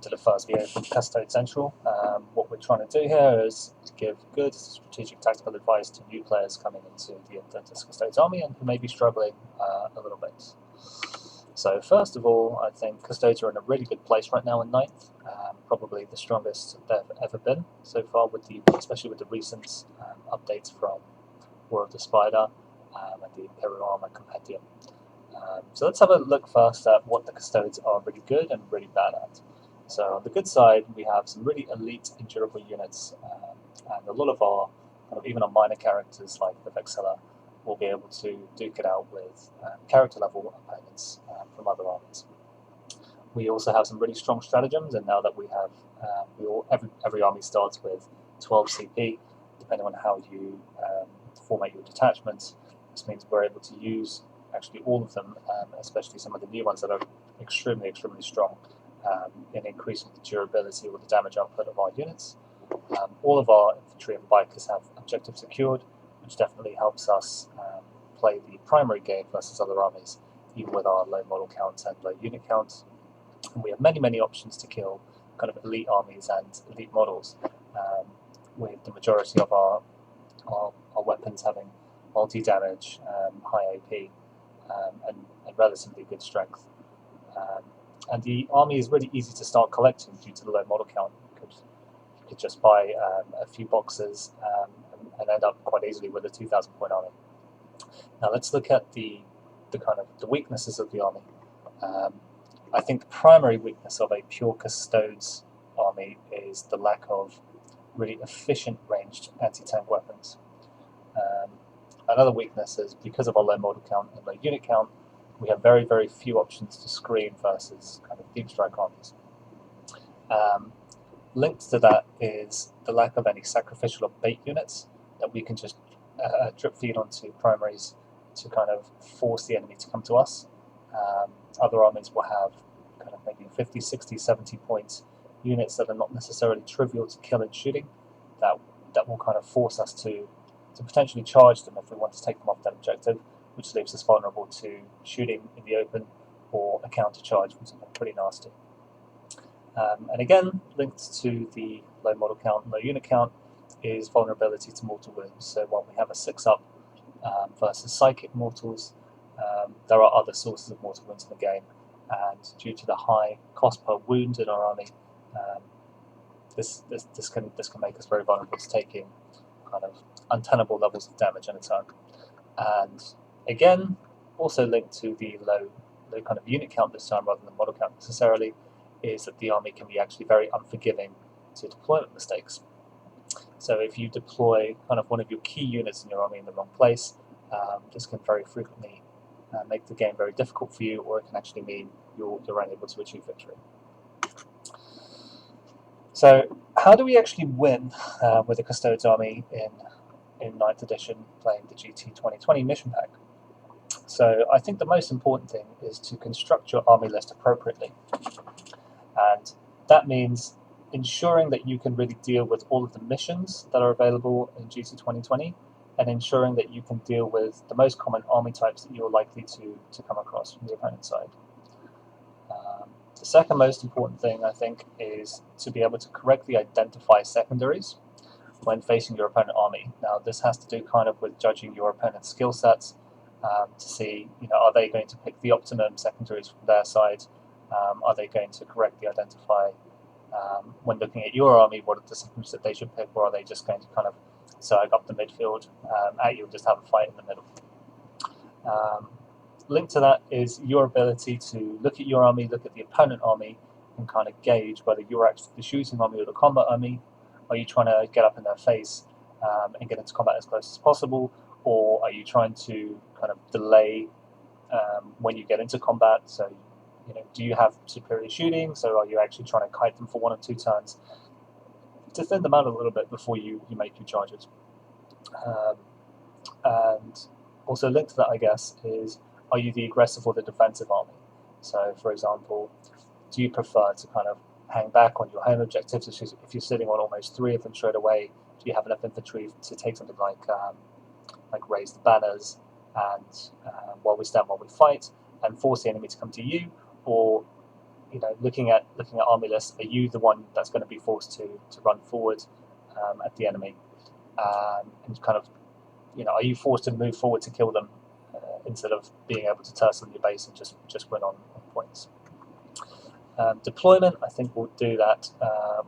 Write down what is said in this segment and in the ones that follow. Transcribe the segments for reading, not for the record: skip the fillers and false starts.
to the first video from Custode Central. What we're trying to do here is to give good strategic tactical advice to new players coming into the Adeptus Custodes army and who may be struggling a little bit. So first of all, I think Custodes are in a really good place right now in 9th, probably the strongest they've ever been so far, especially with the recent updates from War of the Spider and the Imperial Armor Compendium. So let's have a look first at what the Custodes are really good and really bad at. So on the good side, we have some really elite and durable units, and a lot of our, even our minor characters like the Vexilla, will be able to duke it out with character level opponents from other armies. We also have some really strong stratagems, and now that we have, every army starts with 12 CP, depending on how you format your detachments. This means we're able to use actually all of them, especially some of the new ones that are extremely strong in increasing the durability or the damage output of our units. All of our infantry and bikers have objectives secured, which definitely helps us play the primary game versus other armies, even with our low model count and low unit count. And we have many options to kill kind of elite armies and elite models, with the majority of our weapons having multi-damage, high AP, and relatively good strength. And the army is really easy to start collecting due to the low model count. You could just buy a few boxes and end up quite easily with a 2,000 point army. Now let's look at the weaknesses of the army. I think the primary weakness of a pure Custodes army is the lack of really efficient ranged anti-tank weapons. Another weakness is because of our low model count and low unit count, we have very few options to screen versus kind of deep strike armies. Linked to that is the lack of any sacrificial or bait units that we can just drip feed onto primaries to kind of force the enemy to come to us. Other armies will have kind of maybe 50, 60, 70 points units that are not necessarily trivial to kill and shooting, that will kind of force us to potentially charge them if we want to take them off that objective, which leaves us vulnerable to shooting in the open or a counter charge from something pretty nasty. And again, linked to the low model count and low unit count is vulnerability to mortal wounds. So while we have a 6-up versus psychic mortals, there are other sources of mortal wounds in the game, and due to the high cost per wound in our army, this can make us very vulnerable to taking kind of untenable levels of damage in a turn. And again, also linked to the low kind of unit count this time rather than model count necessarily, is that the army can be actually very unforgiving to deployment mistakes. So if you deploy kind of one of your key units in your army in the wrong place, this can very frequently make the game very difficult for you, or it can actually mean you're unable to achieve victory. So how do we actually win with the Custodes army in 9th edition playing the GT 2020 mission pack? So I think the most important thing is to construct your army list appropriately. And that means ensuring that you can really deal with all of the missions that are available in GT 2020, and ensuring that you can deal with the most common army types that you're likely to come across from the opponent's side. The second most important thing, I think, is to be able to correctly identify secondaries when facing your opponent army. Now, this has to do kind of with judging your opponent's skill sets to see, are they going to pick the optimum secondaries from their side? Are they going to correctly identify, when looking at your army, what are the secondaries that they should pick, or are they just going to kind of sag up the midfield at you and just have a fight in the middle? Linked to that is your ability to look at your army, look at the opponent army, and kind of gauge whether you're actually the shooting army or the combat army. Are you trying to get up in their face and get into combat as close as possible, or are you trying to kind of delay when you get into combat? So, do you have superior shooting? So are you actually trying to kite them for 1 or 2 turns to thin them out a little bit before you make your charges? And also linked to that, I guess, is, are you the aggressive or the defensive army? So, for example, do you prefer to kind of hang back on your home objectives? If you're sitting on almost 3 of them straight away, do you have enough infantry to take something like raise the banners and while we stand, while we fight, and force the enemy to come to you? Or looking at army lists, are you the one that's going to be forced to run forward at the enemy, and kind of, are you forced to move forward to kill them instead of being able to tussle your base and just win on points. Deployment, I think we'll do that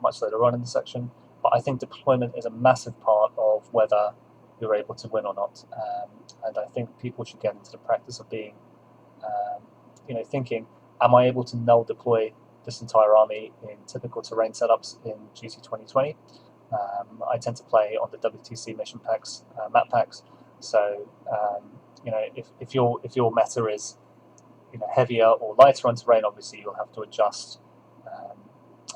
much later on in the section, but I think deployment is a massive part of whether you're able to win or not, and I think people should get into the practice of being, thinking, am I able to null deploy this entire army in typical terrain setups in GT 2020? I tend to play on the WTC mission packs, map packs, so if your meta is heavier or lighter on terrain, obviously you'll have to adjust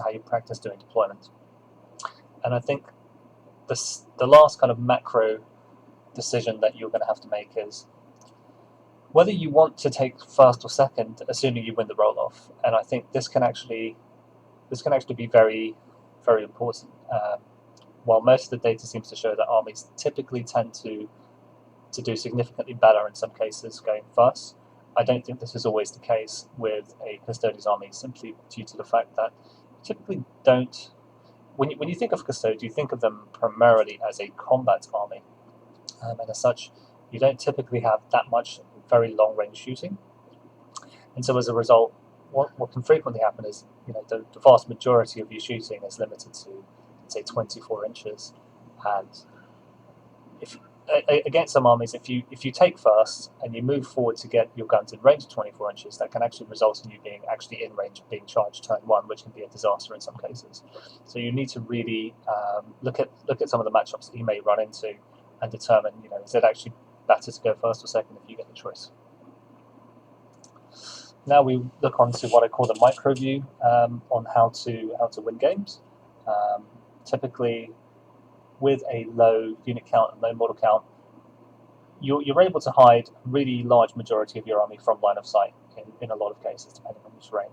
how you practice doing deployment. And I think the last kind of macro decision that you're going to have to make is whether you want to take first or second, assuming you win the roll-off. And I think this can actually be very, very important. While most of the data seems to show that armies typically tend to do significantly better in some cases going first, I don't think this is always the case with a Custodes army, simply due to the fact that you typically don't. When you think of Custodes, you think of them primarily as a combat army, and as such, you don't typically have that much very long-range shooting. And so, as a result, what can frequently happen is, the vast majority of your shooting is limited to, say, 24 inches, and against some armies, if you take first and you move forward to get your guns in range of 24 inches, that can actually result in you being actually in range of being charged turn one, which can be a disaster in some cases. So you need to really look at some of the matchups that you may run into and determine, is it actually better to go first or second if you get the choice. Now we look on to what I call the micro view on how to win games. Typically, with a low unit count and low model count, you're able to hide a really large majority of your army from line of sight in a lot of cases, depending on the terrain.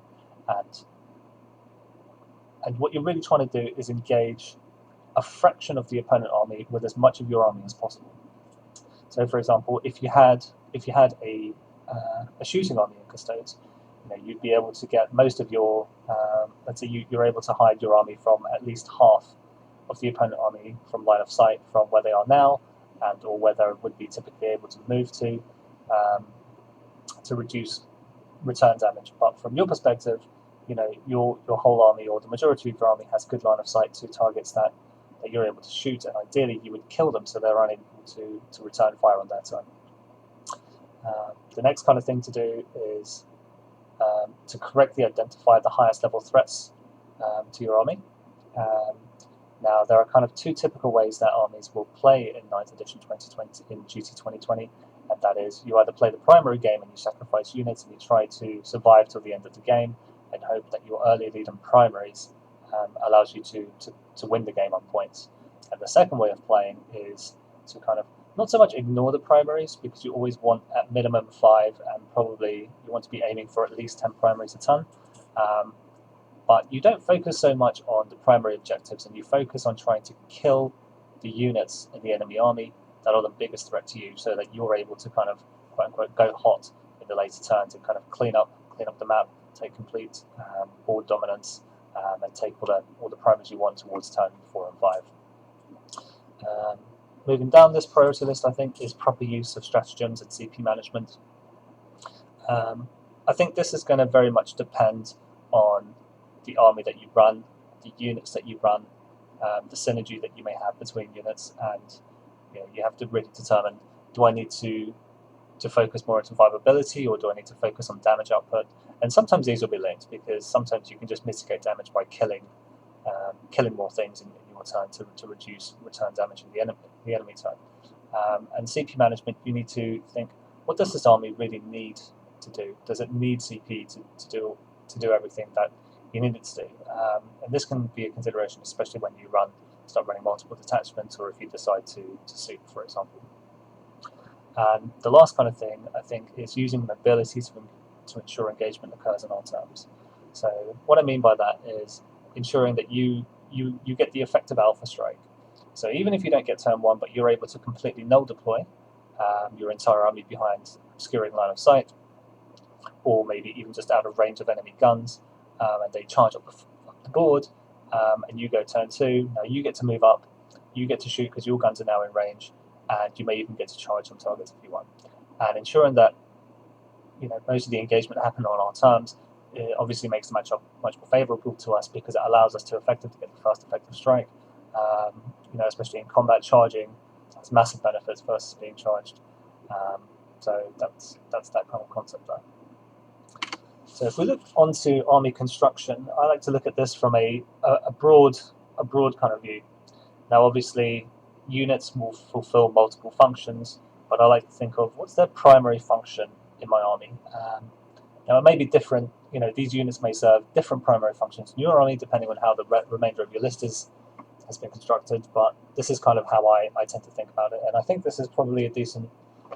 And what you're really trying to do is engage a fraction of the opponent army with as much of your army as possible. So, for example, if you had a shooting army in Custodes, you'd be able to get most of your, let's say you're able to hide your army from at least half of the opponent army from line of sight from where they are now, and or where they would be typically able to move to reduce return damage. But from your perspective, your whole army or the majority of your army has good line of sight to targets that you're able to shoot, and ideally you would kill them so they're unable to return fire on their turn. The next kind of thing to do is to correctly identify the highest level threats to your army. Now, there are kind of two typical ways that armies will play in 9th edition 2020 in GT 2020, and that is you either play the primary game and you sacrifice units and you try to survive till the end of the game and hope that your early lead in primaries allows you to win the game on points. And the second way of playing is to kind of not so much ignore the primaries, because you always want at minimum 5, and probably you want to be aiming for at least 10 primaries a turn. But you don't focus so much on the primary objectives, and you focus on trying to kill the units in the enemy army that are the biggest threat to you, so that you're able to kind of, quote unquote, go hot in the later turns and kind of clean up the map, take complete board dominance, and take all the primaries you want towards turn 4 and 5. Moving down this priority list, I think, is proper use of stratagems and CP management. I think this is going to very much depend on the army that you run, the units that you run, the synergy that you may have between units, and you have to really determine, do I need to focus more on survivability, or do I need to focus on damage output? And sometimes these will be linked, because sometimes you can just mitigate damage by killing more things in your turn to reduce return damage in the enemy turn. And CP management, you need to think, what does this army really need to do? Does it need CP to do everything that you need it to do? And this can be a consideration, especially when you start running multiple detachments, or if you decide to soup, for example. And the last kind of thing, I think, is using mobility to ensure engagement occurs on all terms. So what I mean by that is ensuring that you get the effective alpha strike. So even if you don't get turn 1, but you're able to completely null deploy your entire army behind obscuring line of sight, or maybe even just out of range of enemy guns, and they charge up the board, and you go turn 2. Now you get to move up, you get to shoot because your guns are now in range, and you may even get to charge on targets if you want. And ensuring that most of the engagement happen on our terms, it obviously makes the matchup much more favourable to us because it allows us to effectively get the first effective strike. Especially in combat, charging has massive benefits versus being charged. So that's that kind of concept there. So if we look onto army construction, I like to look at this from a broad kind of view. Now, obviously, units will fulfill multiple functions, but I like to think of what's their primary function in my army. Now, it may be different. These units may serve different primary functions in your army depending on how the remainder of your list has been constructed. But this is kind of how I tend to think about it, and I think this is probably a decent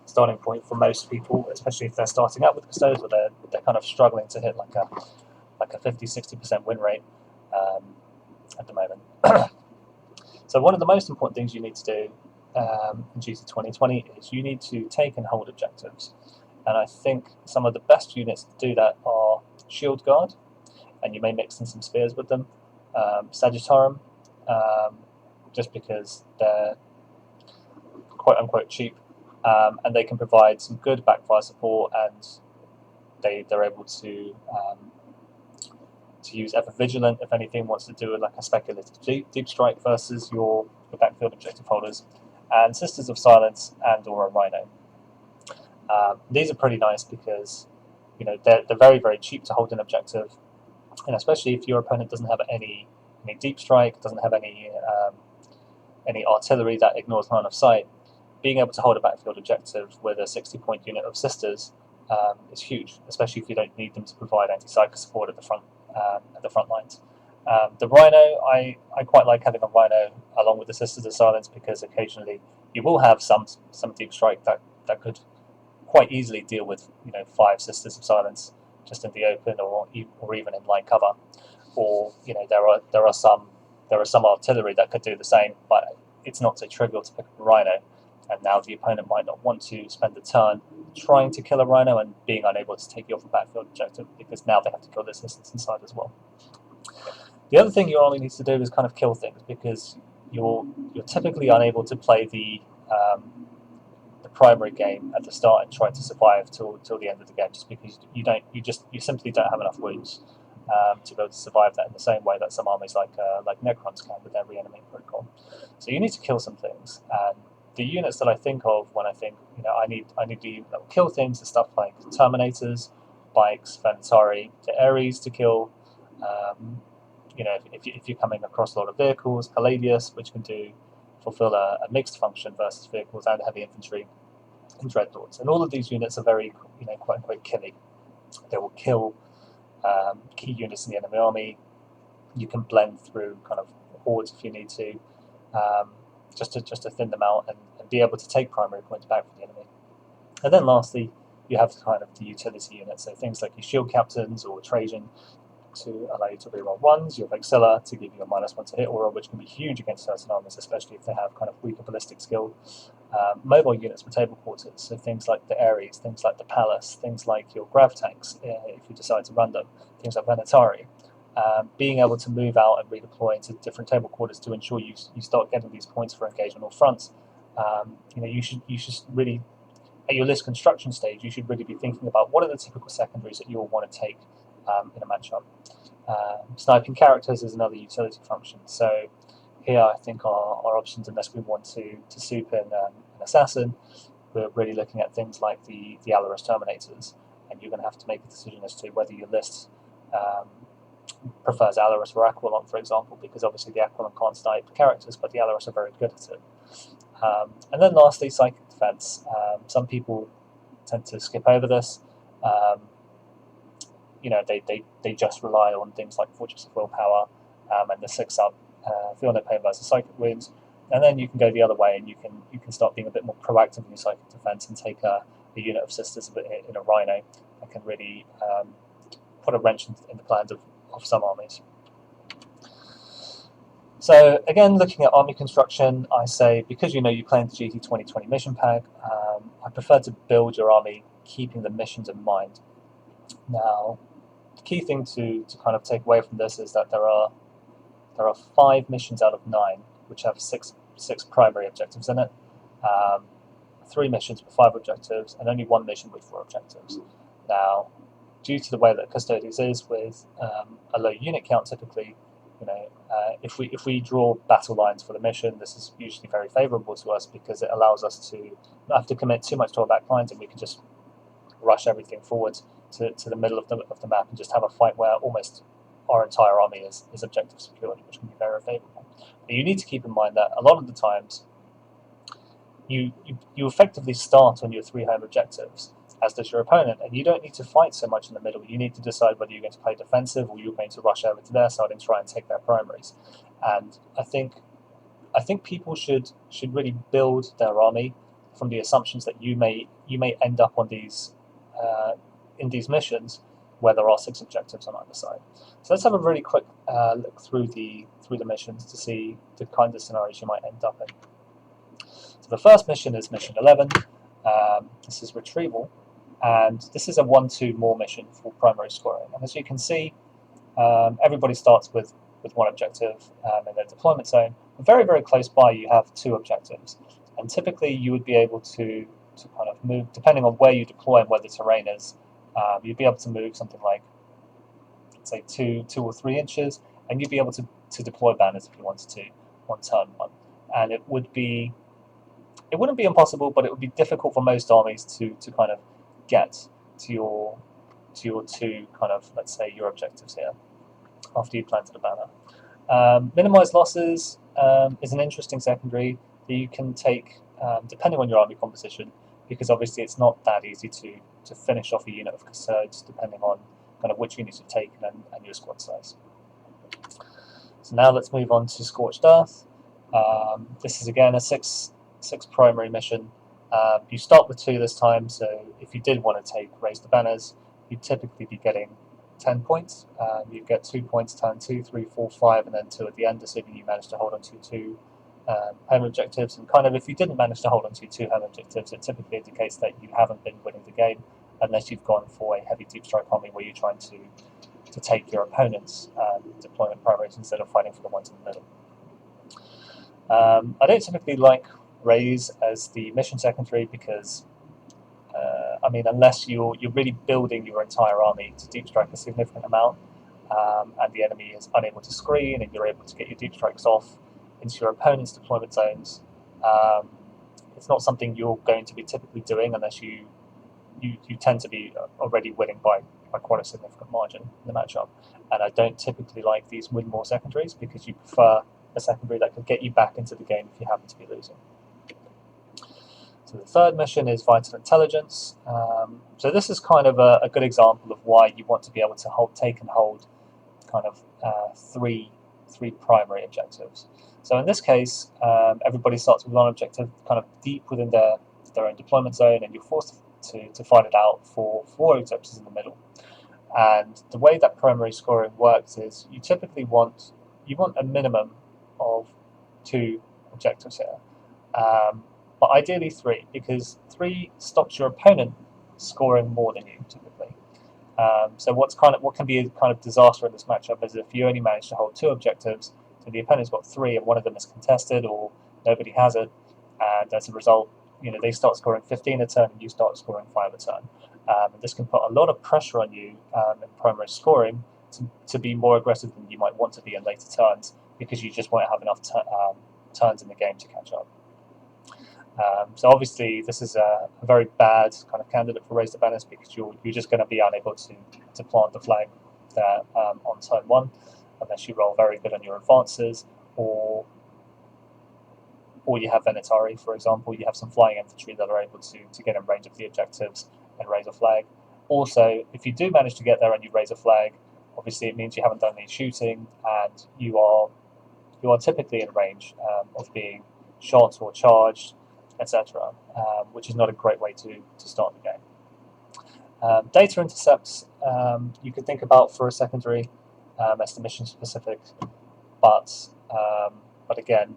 starting point for most people, especially if they're starting out with Custodes, or they're kind of struggling to hit like a 50-60% win rate at the moment. So one of the most important things you need to do in GT 2020 is you need to take and hold objectives. And I think some of the best units to do that are Shield Guard, and you may mix in some spears with them, Sagittarium, just because they're quote unquote cheap, and they can provide some good backfire support, and they're able to use Ever Vigilant if anything wants to do like a speculative deep strike versus your backfield objective holders, and Sisters of Silence and or a Rhino. These are pretty nice because they're very, very cheap to hold an objective, and especially if your opponent doesn't have any deep strike, doesn't have any artillery that ignores line of sight, being able to hold a backfield objective with a 60-point unit of Sisters is huge, especially if you don't need them to provide anti-psycho support at the front lines. The Rhino, I quite like having a Rhino along with the Sisters of Silence because occasionally you will have some deep strike that could quite easily deal with 5 Sisters of Silence just in the open or even in line cover, or there are some artillery that could do the same, but it's not so trivial to pick up a Rhino. And now the opponent might not want to spend the turn trying to kill a Rhino and being unable to take you off a backfield objective because now they have to kill the Sisters inside as well. The other thing your army needs to do is kind of kill things because you're typically unable to play the primary game at the start and try to survive till the end of the game, just because you simply don't have enough wounds to be able to survive that in the same way that some armies like Necrons can with their reanimate protocol. So you need to kill some things, and the units that I think of when I think I need to kill things are stuff like Terminators, Bikes, Venatari, the Ares to kill. If you're coming across a lot of vehicles, Palladius, which can fulfill a mixed function versus vehicles and heavy infantry, and Dreadnoughts. And all of these units are very quite killy. They will kill key units in the enemy army. You can blend through kind of hordes if you need to, just to thin them out and be able to take primary points back from the enemy. And then lastly, you have kind of the utility units, so things like your Shield Captains or Trajan to allow you to reroll 1s, your Vexilla to give you a -1 to hit aura, which can be huge against certain armies, especially if they have kind of weaker ballistic skill. Mobile units for table quarters, so things like the Ares, things like the Palace, things like your Grav tanks, if you decide to run them, things like Venatari. Being able to move out and redeploy into different table quarters to ensure you start getting these points for engagement or fronts. You should really, at your list construction stage, you should really be thinking about what are the typical secondaries that you will want to take in a matchup. Sniping characters is another utility function. So here I think our options, unless we want to soup in an assassin, we're really looking at things like the Alarus Terminators, and you're going to have to make a decision as to whether your list prefers Alarus or Aquilon, for example, because obviously the Aquilon can't snipe characters, but the Alarus are very good at it. And then lastly, Psychic Defense. Some people tend to skip over this. They just rely on things like Fortress of Willpower and the 6-up Feel No Pain versus Psychic Wounds, and then you can go the other way and you can start being a bit more proactive in your Psychic Defense and take a unit of Sisters in a Rhino that can really put a wrench in the plans of some armies. So again, looking at army construction, I say because you play in the GT 2020 mission pack, I prefer to build your army keeping the missions in mind. Now, key thing to kind of take away from this is that there are 5 missions out of 9 which have six primary objectives in it. 3 missions with 5 objectives, and only 1 mission with 4 objectives. Now, due to the way that Custodes is, with a low unit count, typically, if we draw battle lines for the mission, this is usually very favourable to us because it allows us to not have to commit too much to our back lines, and we can just rush everything forward to the middle of the map and just have a fight where almost our entire army is objective secured, which can be very favourable. But you need to keep in mind that a lot of the times you effectively start on your 3 home objectives, as does your opponent, and you don't need to fight so much in the middle. You need to decide whether you're going to play defensive or you're going to rush over to their side and try and take their primaries. And I think people should really build their army from the assumptions that you may end up on these in these missions where there are 6 objectives on either side. So let's have a really quick look through the missions to see the kind of scenarios you might end up in. So the first mission is mission 11. This is retrieval, and this is a 1-2 more mission for primary scoring. And as you can see, everybody starts with 1 objective in their deployment zone. Very, very close by, you have 2 objectives, and typically you would be able to kind of move, depending on where you deploy and where the terrain is. You'd be able to move something like, say, 2 or 3 inches, and you'd be able to deploy banners if you wanted to on turn 1. And it wouldn't be impossible, but it would be difficult for most armies to kind of get to your 2 kind of, let's say, your objectives here after you planted a banner. Minimize losses is an interesting secondary that you can take depending on your army composition, because obviously it's not that easy to finish off a unit of Custodes depending on kind of which units you've taken and your squad size. So now let's move on to Scorched Earth. This is again a 6 primary mission. You start with 2 this time, so if you did want to take Raise the Banners, you'd typically be getting 10 points. You get 2 points turn 2, 3, 4, 5, and then 2 at the end, assuming you manage to hold on to 2 home objectives. And kind of if you didn't manage to hold on to 2 home objectives, it typically indicates that you haven't been winning the game, unless you've gone for a heavy deep strike army where you're trying to take your opponent's deployment primaries instead of fighting for the ones in the middle. I don't typically like Raise as the mission secondary because, I mean, unless you're really building your entire army to deep strike a significant amount, and the enemy is unable to screen, and you're able to get your deep strikes off into your opponent's deployment zones, it's not something you're going to be typically doing unless you tend to be already winning by quite a significant margin in the matchup. And I don't typically like these win more secondaries because you prefer a secondary that could get you back into the game if you happen to be losing. So the third mission is Vital Intelligence. So this is kind of a good example of why you want to be able to take and hold kind of three primary objectives. So in this case, everybody starts with 1 objective kind of deep within their own deployment zone, and you're forced to fight it out for 4 objectives in the middle. And the way that primary scoring works is you typically want a minimum of 2 objectives here, but ideally 3, because 3 stops your opponent scoring more than you typically. So what can be a kind of disaster in this matchup is if you only manage to hold 2 objectives, so the opponent's got 3 and one of them is contested or nobody has it, and as a result, they start scoring 15 a turn and you start scoring 5 a turn. And this can put a lot of pressure on you in primary scoring to be more aggressive than you might want to be in later turns, because you just won't have enough turns in the game to catch up. So obviously this is a very bad kind of candidate for Raise the Banners, because you're just going to be unable to plant the flag there on turn 1 unless you roll very good on your advances, or you have Venatari, for example. You have some flying infantry that are able to get in range of the objectives and raise a flag. Also, if you do manage to get there and you raise a flag, obviously it means you haven't done any shooting, and you are typically in range of being shot or charged, etc., which is not a great way to start the game. Data intercepts you could think about for a secondary as the mission specific, but again,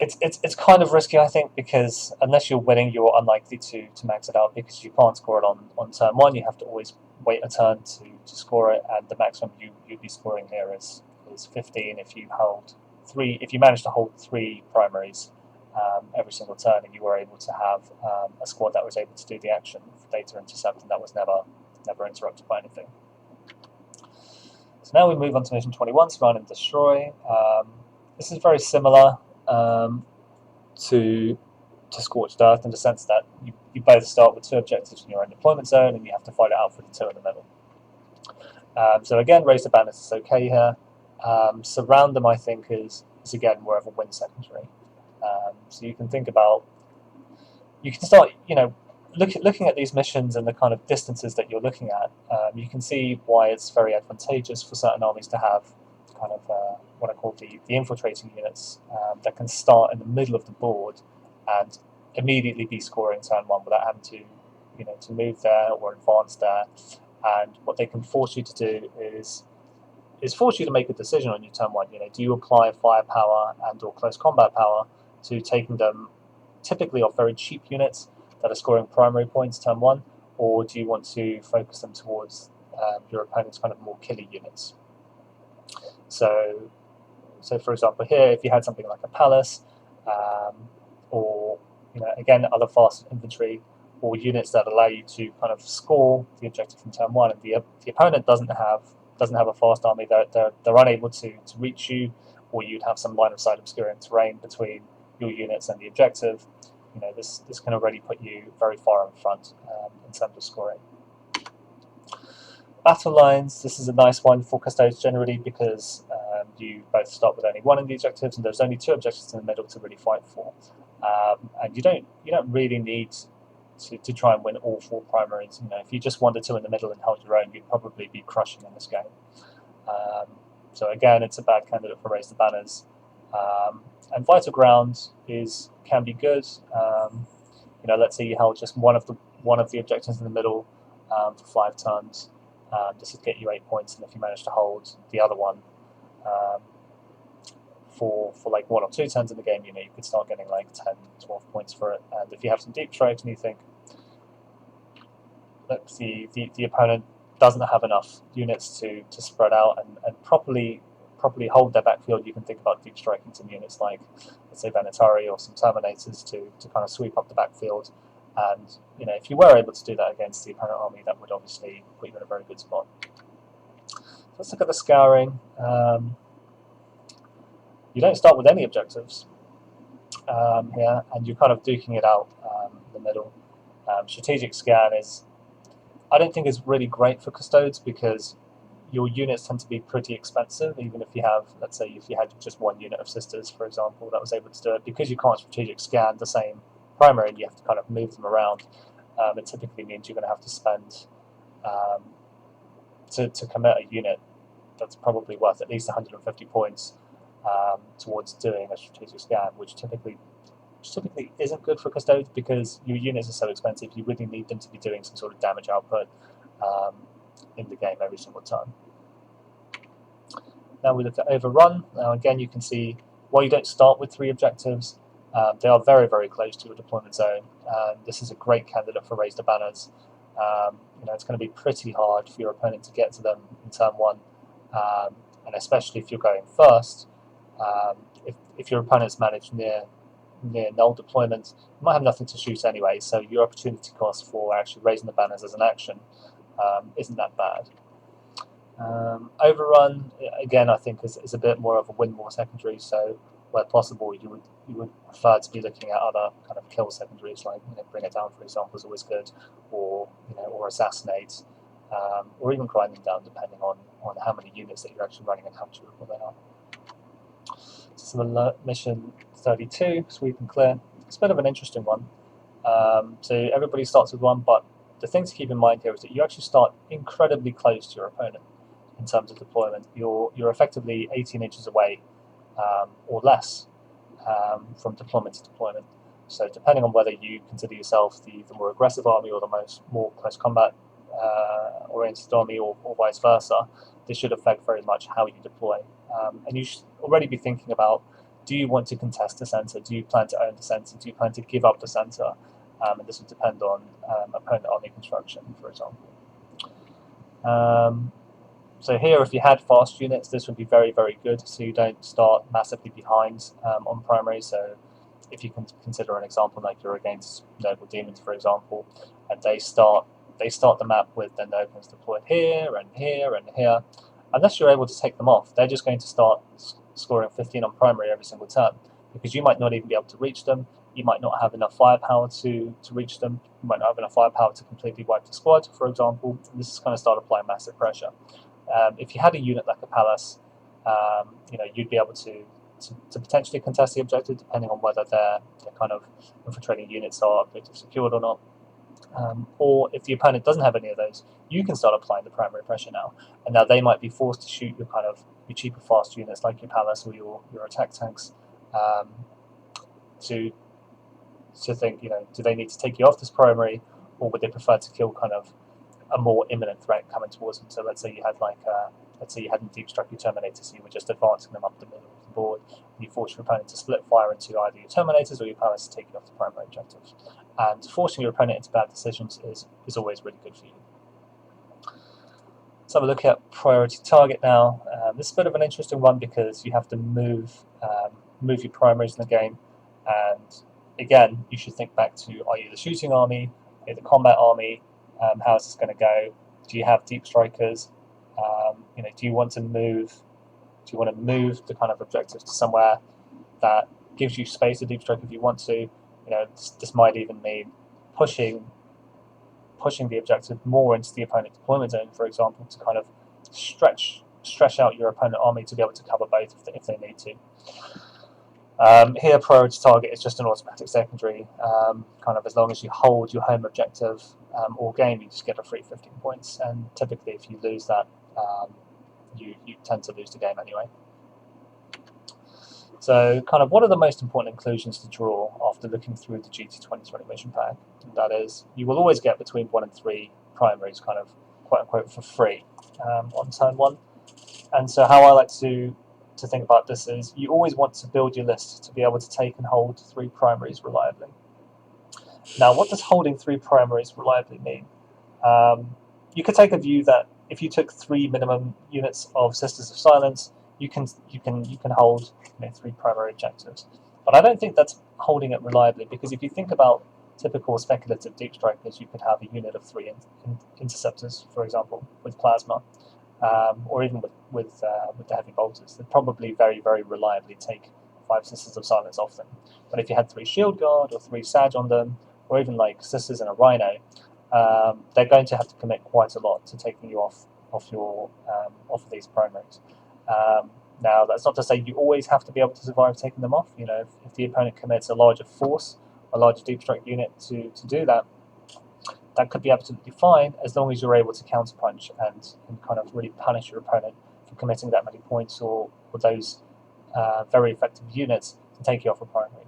it's kind of risky, I think, because unless you're winning, you're unlikely to max it out, because you can't score it on turn 1. You have to always wait a turn to score it, and the maximum you'd be scoring here is 15 if you hold three. If you manage to hold 3 primaries every single turn, and you were able to have a squad that was able to do the action for data intercept, and that was never interrupted by anything. So now we move on to mission 21, Surround and Destroy. This is very similar to Scorched Earth in the sense that you both start with 2 objectives in your own deployment zone, and you have to fight it out for the 2 in the middle. So again, raise the banners is okay here. Surround them, I think, is again more of a win secondary. So you can think about, you can start, looking at these missions and the kind of distances that you're looking at. You can see why it's very advantageous for certain armies to have kind of what I call the infiltrating units that can start in the middle of the board and immediately be scoring turn 1 without having to move there or advance there. And what they can force you to do is force you to make a decision on your turn 1. Do you apply firepower and or close combat power to taking them typically off very cheap units that are scoring primary points turn 1, or do you want to focus them towards your opponent's kind of more killer units? So for example, here, if you had something like a palace, or again other fast infantry, or units that allow you to kind of score the objective from turn 1, and the opponent doesn't have a fast army, they're unable to reach you, or you'd have some line of sight obscuring terrain between your units and the objective. This can already put you very far in front in terms of scoring. Battle lines, this is a nice one for Custodes generally because you both start with only 1 of the objectives, and there's only 2 objectives in the middle to really fight for. And you don't really need to try and win all 4 primaries. If you just wanted to in the middle and held your own, you'd probably be crushing in this game. So again, it's a bad candidate for Raise the Banners. And Vital Ground can be good. Let's say you held just one of the objectives in the middle for 5 turns. This would get you 8 points, and if you manage to hold the other one for like 1 or 2 turns in the game, you could start getting like 10, 12 points for it. And if you have some deep strikes and you think, look, the opponent doesn't have enough units to spread out and properly hold their backfield, you can think about deep striking some units like, let's say, Venatari or some Terminators to kind of sweep up the backfield. And if you were able to do that against the opponent army, that would obviously put you in a very good spot. So let's look at the scouring. You don't start with any objectives here, and you're kind of duking it out in the middle. Strategic scan I don't think is really great for Custodes because your units tend to be pretty expensive, even if you have, let's say, if you had just 1 unit of Sisters, for example, that was able to do it. Because you can't strategic scan the same primary and you have to kind of move them around, it typically means you're going to have to spend to commit a unit that's probably worth at least 150 points towards doing a strategic scan, which typically isn't good for Custodes because your units are so expensive. You really need them to be doing some sort of damage output in the game every single time. Now we look at Overrun. Now again, you can see while you don't start with 3 objectives, they are very, very close to your deployment zone. This is a great candidate for Raise the Banners. It's going to be pretty hard for your opponent to get to them in turn 1, and especially if you're going first. If your opponent's managed near null deployment, you might have nothing to shoot anyway, so your opportunity cost for actually raising the banners as an action isn't that bad. Overrun, again, I think is a bit more of a win more secondary, so where possible you would prefer to be looking at other kind of kill secondaries, like Bring It Down, for example, is always good, or or Assassinate, or even Grind Them Down, depending on how many units that you're actually running and how durable they are. So mission 32, Sweep and Clear. It's a bit of an interesting one. So everybody starts with 1, but the thing to keep in mind here is that you actually start incredibly close to your opponent in terms of deployment. You're effectively 18 inches away or less from deployment to deployment. So depending on whether you consider yourself the more aggressive army or the more close combat oriented army or vice versa, this should affect very much how you deploy. And you should already be thinking about, do you want to contest the center? Do you plan to own the center? Do you plan to give up the center? And this would depend on opponent army construction, for example. So here, if you had fast units, this would be very, very good, so you don't start massively behind on primary. So if you can consider an example like you're against noble demons, for example, and they start the map with their nobles deployed here and here and here, unless you're able to take them off, they're just going to start scoring 15 on primary every single turn, because you might not even be able to reach them. You might not have enough firepower to reach them. You might not have enough firepower to completely wipe the squad, for example. And this is going to start applying massive pressure. If you had a unit like a palace, you'd be able to potentially contest the objective, depending on whether their kind of infiltrating units are objective secured or not. Or if the opponent doesn't have any of those, you can start applying the primary pressure now. And now they might be forced to shoot your cheaper fast units like your palace or your attack tanks to think, do they need to take you off this primary, or would they prefer to kill kind of a more imminent threat coming towards them? So let's say you had deep strike your Terminators, so you were just advancing them up the middle of the board, and you force your opponent to split fire into either your Terminators or your palace to take you off the primary objectives. And forcing your opponent into bad decisions is always really good for you. Let's have a look at priority target now. This is a bit of an interesting one because you have to move your primaries in the game, and again, you should think back to: are you the shooting army? Are you the combat army? How is this going to go? Do you have deep strikers? Do you want to move? Do you want to move the kind of objectives to somewhere that gives you space to deep strike if you want to? This might even mean pushing the objective more into the opponent deployment zone, for example, to kind of stretch out your opponent army to be able to cover both if they need to. Here, priority target is just an automatic secondary. Kind of as long as you hold your home objective all game, you just get a free 15 points. And typically, if you lose that, you tend to lose the game anyway. So, kind of, what are the most important inclusions to draw after looking through the GT 2020 mission pack? And that is, you will always get between 1 and 3 primaries, kind of quote unquote for free on turn 1. And so, how I like to think about this is, you always want to build your list to be able to take and hold 3 primaries reliably. Now, what does holding 3 primaries reliably mean? You could take a view that if you took 3 minimum units of Sisters of Silence, you can hold 3 primary objectives. But I don't think that's holding it reliably, because if you think about typical speculative deep strikers, you could have a unit of 3 interceptors, for example, with plasma, or even with the heavy bolters. They'd probably very, very reliably take 5 Sisters of Silence off them. But if you had 3 Shield Guard or 3 Sag on them, or even like Sisters and a Rhino, they're going to have to commit quite a lot to taking you off of these primaries. Now, that's not to say you always have to be able to survive taking them off. If the opponent commits a larger force, a larger deep strike unit to do that, that could be absolutely fine, as long as you're able to counterpunch and kind of really punish your opponent for committing that many points or those very effective units to take you off a primary.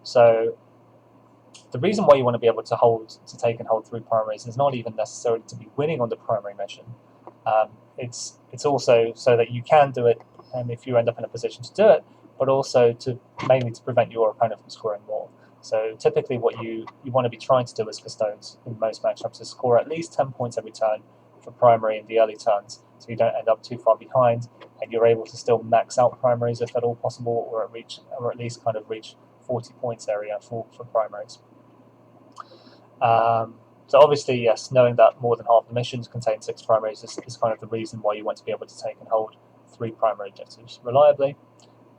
So the reason why you want to be able to take and hold 3 primaries is not even necessarily to be winning on the primary mission. It's also so that you can do it if you end up in a position to do it, but also mainly to prevent your opponent from scoring more. So typically what you want to be trying to do as Custodes in most matchups is score at least 10 points every turn for primary in the early turns, so you don't end up too far behind, and you're able to still max out primaries if at all possible, or at least kind of reach 40 points area for primaries. So obviously, yes, knowing that more than half the missions contain 6 primaries is kind of the reason why you want to be able to take and hold 3 primary objectives reliably,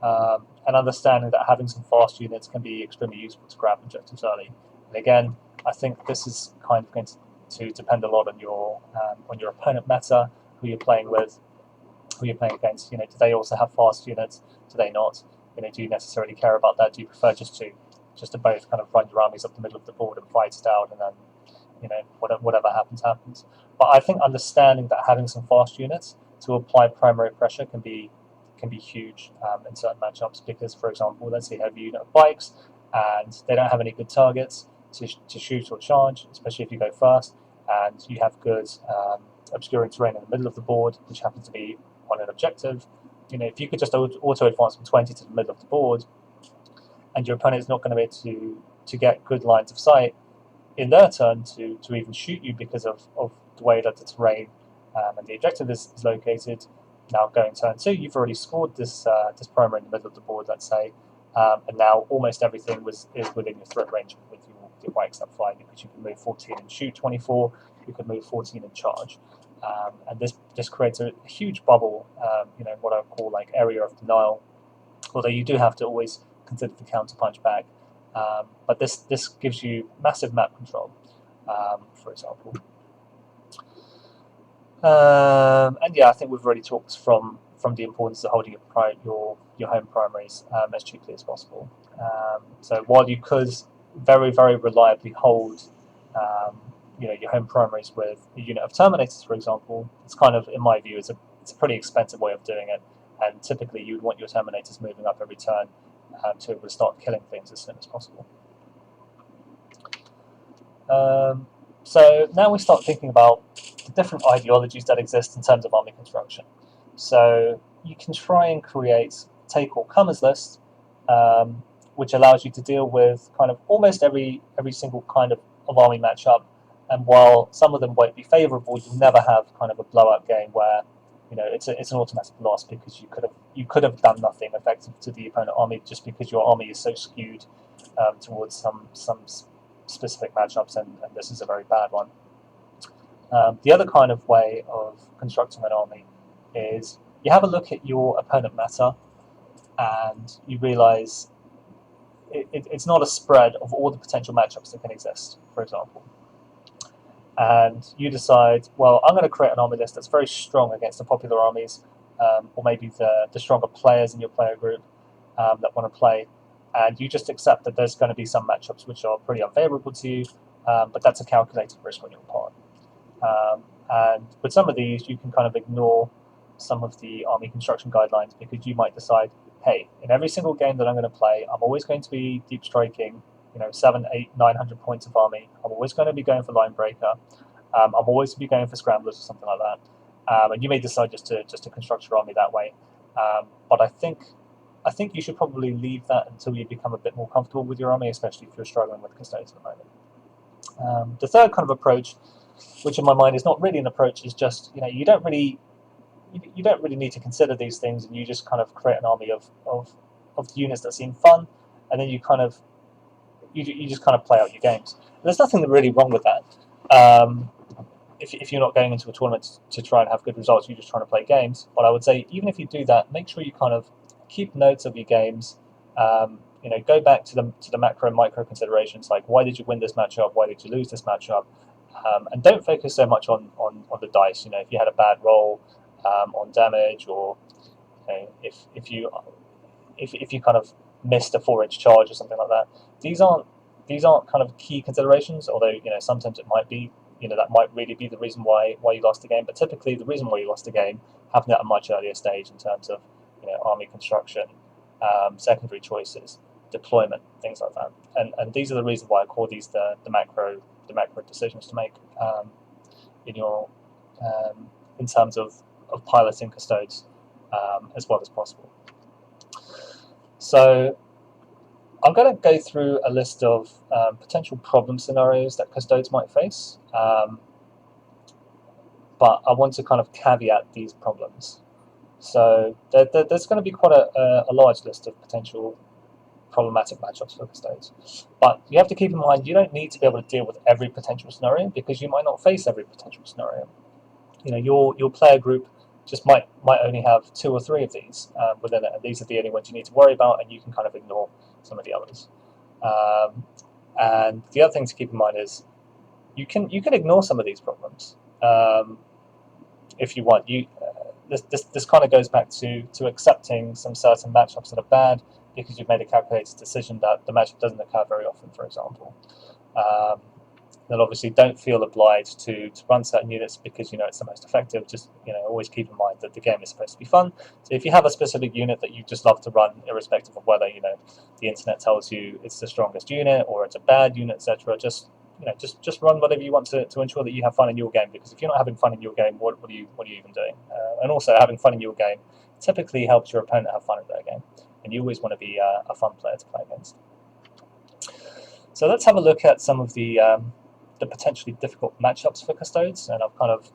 and understanding that having some fast units can be extremely useful to grab objectives early. And again, I think this is kind of going to depend a lot on your opponent meta, who you're playing with, who you're playing against. Do they also have fast units? Do they not? Do you necessarily care about that? Do you prefer just to both kind of run your armies up the middle of the board and fight it out, and then whatever happens. But I think understanding that having some fast units to apply primary pressure can be huge in certain matchups, because, for example, let's say you have a unit of bikes and they don't have any good targets to shoot or charge, especially if you go first, and you have good obscuring terrain in the middle of the board, which happens to be on an objective. If you could just auto advance from 20 to the middle of the board, and your opponent is not going to be able to get good lines of sight in their turn to even shoot you because of the way that the terrain and the objective is located. Now going turn 2, you've already scored this this primary in the middle of the board, let's say, and now almost everything is within your threat range with your right except fly, because you can move 14 and shoot 24, you can move 14 and charge, and this creates a huge bubble, you know, what I would call like area of denial. Although you do have to always consider the counter punch back, but this gives you massive map control, for example. And yeah, I think we've already talked from the importance of holding your home primaries as cheaply as possible. So while you could very reliably hold you know, your home primaries with a unit of Terminators, for example, it's kind of, in my view, it's a pretty expensive way of doing it. And typically, you'd want your Terminators moving up every turn to be able to start killing things as soon as possible. So now we start thinking about the different ideologies that exist in terms of army construction. So you can try and create take all comers lists, which allows you to deal with kind of almost every single kind of army matchup. And while some of them won't be favourable, you'll never have kind of a blowout game where, you know, it's an automatic loss because you could have done nothing effective to the opponent army just because your army is so skewed towards some specific matchups, and this is a very bad one. The other kind of way of constructing an army is you have a look at your opponent meta and you realise it's not a spread of all the potential matchups that can exist, for example. And you decide, well, I'm going to create an army list that's very strong against the popular armies, or maybe the stronger players in your player group that want to play. And you just accept that there's going to be some matchups which are pretty unfavourable to you, but that's a calculated risk on your part. And with some of these, you can kind of ignore some of the army construction guidelines because you might decide, hey, in every single game that I'm going to play, I'm always going to be deep striking, you know, 700, 800, 900 points of army. I'm always going to be going for line breaker. I'm always going to be going for scramblers or something like that. And you may decide just to construct your army that way. But I think you should probably leave that until you become a bit more comfortable with your army, especially if you're struggling with Custodes at the moment. The third kind of approach, which in my mind is not really an approach, is just, you know, you don't really need to consider these things, and you just kind of create an army of units that seem fun, and then you just kind of play out your games. And there's nothing really wrong with that. If you're not going into a tournament to try and have good results, you're just trying to play games. But I would say even if you do that, make sure you kind of keep notes of your games. You know, go back to the macro and micro considerations, like why did you win this matchup, why did you lose this matchup, and don't focus so much on the dice. You know, if you had a bad roll on damage, or you know, if you kind of missed a 4-inch charge or something like that, these aren't kind of key considerations. Although, you know, sometimes it might be, you know, that might really be the reason why you lost the game. But typically, the reason why you lost the game happened at a much earlier stage in terms of, you know, army construction, secondary choices, deployment, things like that. And these are the reasons why I call these the macro decisions to make in your in terms of piloting Custodes as well as possible. So I'm going to go through a list of potential problem scenarios that Custodes might face, but I want to kind of caveat these problems. So there's going to be quite a large list of potential problematic matchups for Custodes. But you have to keep in mind, you don't need to be able to deal with every potential scenario, because you might not face every potential scenario. You know, your player group just might only have 2 or 3 of these within it, and these are the only ones you need to worry about, and you can kind of ignore some of the others. And the other thing to keep in mind is you can ignore some of these problems if you want. This kind of goes back to accepting some certain matchups that are bad because you've made a calculated decision that the matchup doesn't occur very often, for example. Then obviously don't feel obliged to run certain units because you know it's the most effective. Just, you know, always keep in mind that the game is supposed to be fun. So if you have a specific unit that you just love to run, irrespective of whether, you know, the internet tells you it's the strongest unit or it's a bad unit, etc., just, you know, just run whatever you want to ensure that you have fun in your game. Because if you're not having fun in your game, what are you even doing? And also, having fun in your game typically helps your opponent have fun in their game, and you always want to be a fun player to play against. So let's have a look at some of the the potentially difficult matchups for Custodes, and I've kind of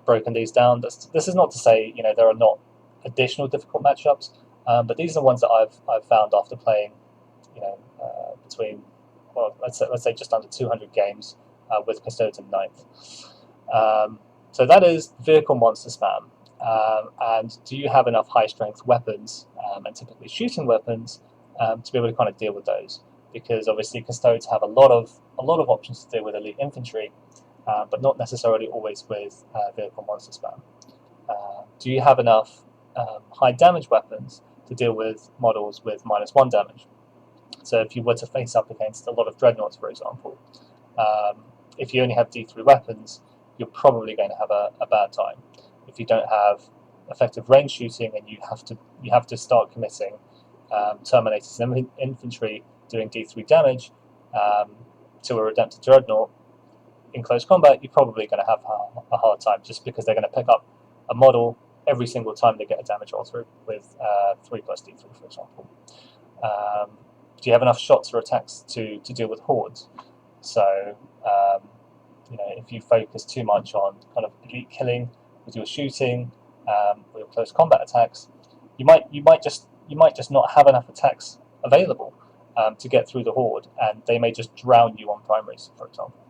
broken these down. This is not to say there are not additional difficult matchups, but these are the ones that I've found after playing between, well, let's say just under 200 games with Custodes in ninth. So that is vehicle monster spam. And do you have enough high strength weapons and typically shooting weapons to be able to kind of deal with those? Because obviously Custodes have a lot of options to deal with elite infantry, but not necessarily always with vehicle monster spam. Do you have enough high damage weapons to deal with models with -1 damage? So if you were to face up against a lot of dreadnoughts, for example, if you only have D3 weapons, you're probably going to have a bad time. If you don't have effective range shooting and you have to start committing Terminators and infantry doing D3 damage to a Redemptor dreadnought in close combat, you're probably going to have a hard time, just because they're going to pick up a model every single time they get a damage roll through with 3 plus D3, for example. Do you have enough shots or attacks to deal with hordes? So if you focus too much on kind of elite killing with your shooting or your close combat attacks, you might just not have enough attacks available to get through the horde, and they may just drown you on primaries, for example.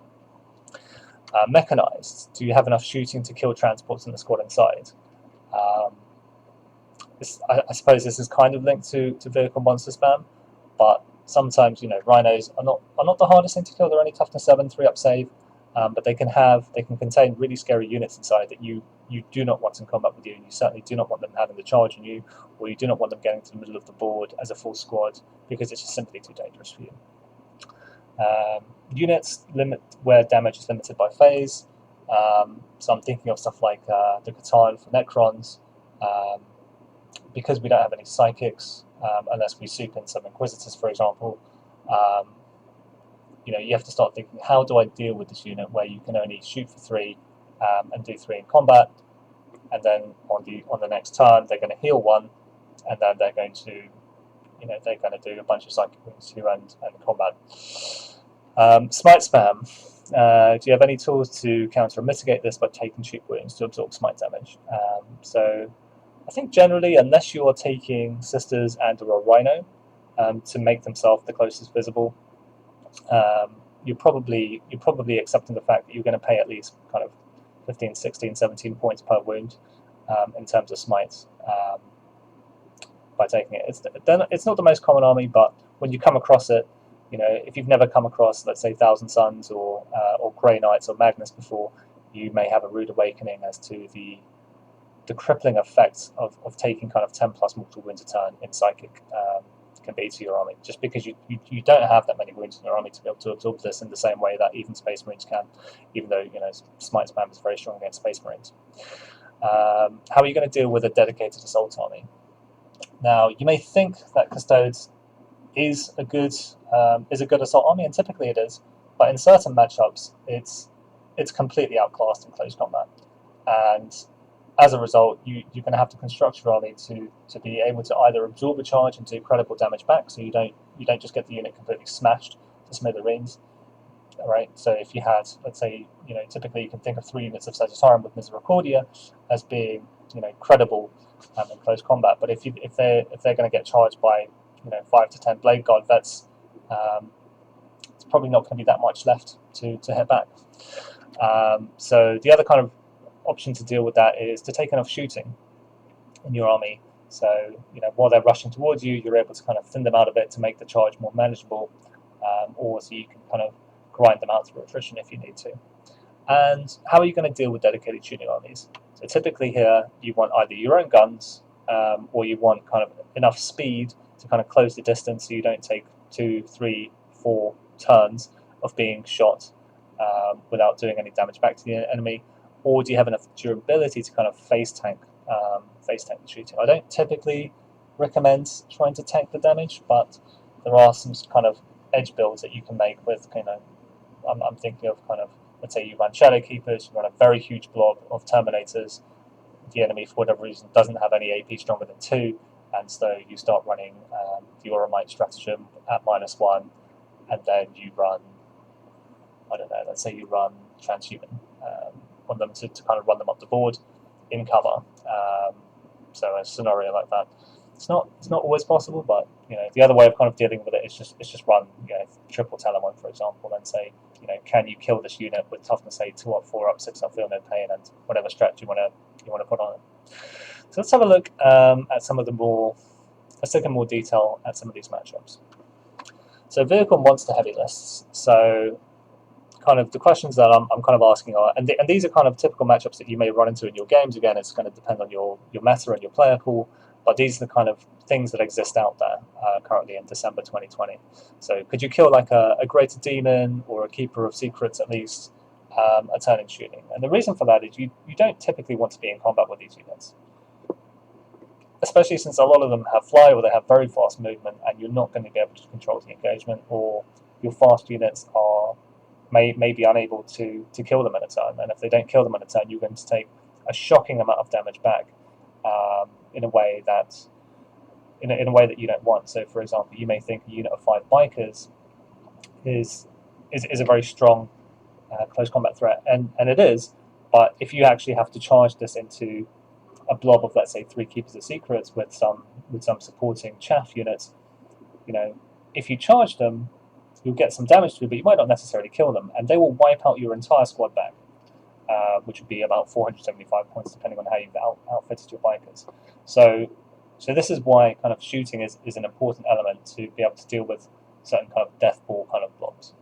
Mechanized, do you have enough shooting to kill transports in the squad inside? I suppose this is kind of linked to vehicle monster spam, but sometimes rhinos are not the hardest thing to kill. They're only toughness 7, 3 up save, but they can contain really scary units inside that you do not want in combat with you, and you certainly do not want them having the charge on you, or you do not want them getting to the middle of the board as a full squad, because it's just simply too dangerous for you. Units limit where damage is limited by phase, so I'm thinking of stuff like the Catan for Necrons. Because we don't have any psychics, unless we soup in some Inquisitors, for example, you have to start thinking, how do I deal with this unit where you can only shoot for 3 and do 3 in combat, and then on the next turn they're going to heal 1, and then they're going to do a bunch of psychic wounds to and combat. Smite spam. Do you have any tools to counter and mitigate this by taking cheap wounds to absorb smite damage? So I think generally, unless you are taking Sisters and or a Rhino to make themselves the closest visible, you're probably accepting the fact that you're going to pay at least kind of 15, 16, 17 points per wound in terms of smites by taking it. It's not the most common army, but when you come across it, if you've never come across, let's say, Thousand Suns or Grey Knights or Magnus before, you may have a rude awakening as to the crippling effects of taking kind of 10 plus mortal wounds a turn in psychic can be to your army, just because you don't have that many wounds in your army to be able to absorb this in the same way that even Space Marines can, even though Smite spam is very strong against Space Marines. How are you going to deal with a dedicated assault army? Now, you may think that Custodes is a good assault army, and typically it is, but in certain matchups it's completely outclassed in close combat, and as a result, you're going to have to construct your army to be able to either absorb a charge and do credible damage back, so you don't just get the unit completely smashed to smithereens. Right. So if you had, let's say, typically you can think of 3 units of Sagittarium with Misericordia as being, credible in close combat. But if they're going to get charged by 5 to 10 Blade Guard vets, it's probably not going to be that much left to hit back. So the other kind of option to deal with that is to take enough shooting in your army. So while they're rushing towards you, you're able to kind of thin them out a bit to make the charge more manageable, or so you can kind of grind them out through attrition if you need to. And how are you going to deal with dedicated shooting armies? So typically here you want either your own guns, or you want kind of enough speed to kind of close the distance so you don't take 2, 3, 4 turns of being shot without doing any damage back to the enemy. Or do you have enough durability to kind of face tank the shooting? I don't typically recommend trying to tank the damage, but there are some kind of edge builds that you can make with I'm thinking of kind of, let's say you run Shadow Keepers, you run a very huge blob of Terminators. The enemy, for whatever reason, doesn't have any AP stronger than 2, and so you start running the Oromite stratagem at -1, and then you run I don't know, let's say you run transhuman, want them to kind of run them up the board in cover. So a scenario like that, it's not always possible, but the other way of kind of dealing with it is just run triple Telemon, for example, and say can you kill this unit with toughness say 2 up, 4 up, 6 up, feel no pain, and whatever strat you want to put on it. So let's have a look at some of the more. Let's look in more detail at some of these matchups. So vehicle monster heavy lists. So kind of the questions that I'm kind of asking are, and these are kind of typical matchups that you may run into in your games. Again, it's going to depend on your meta and your player pool, but these are the kind of things that exist out there currently in December 2020. So could you kill like a greater demon or a keeper of secrets at least a turn in shooting? And the reason for that is you don't typically want to be in combat with these units, especially since a lot of them have fly or they have very fast movement, and you're not going to be able to control the engagement, or your fast units may be unable to kill them in a turn, and if they don't kill them in a turn, you're going to take a shocking amount of damage back in a way that you don't want. So, for example, you may think a unit of 5 bikers is a very strong close combat threat, and it is. But if you actually have to charge this into a blob of, let's say, 3 keepers of secrets with some supporting chaff units, if you charge them, you'll get some damage to them, but you might not necessarily kill them, and they will wipe out your entire squad back, which would be about 475 points, depending on how you've outfitted your bikers. So this is why kind of shooting is an important element to be able to deal with certain kind of death ball kind of blobs.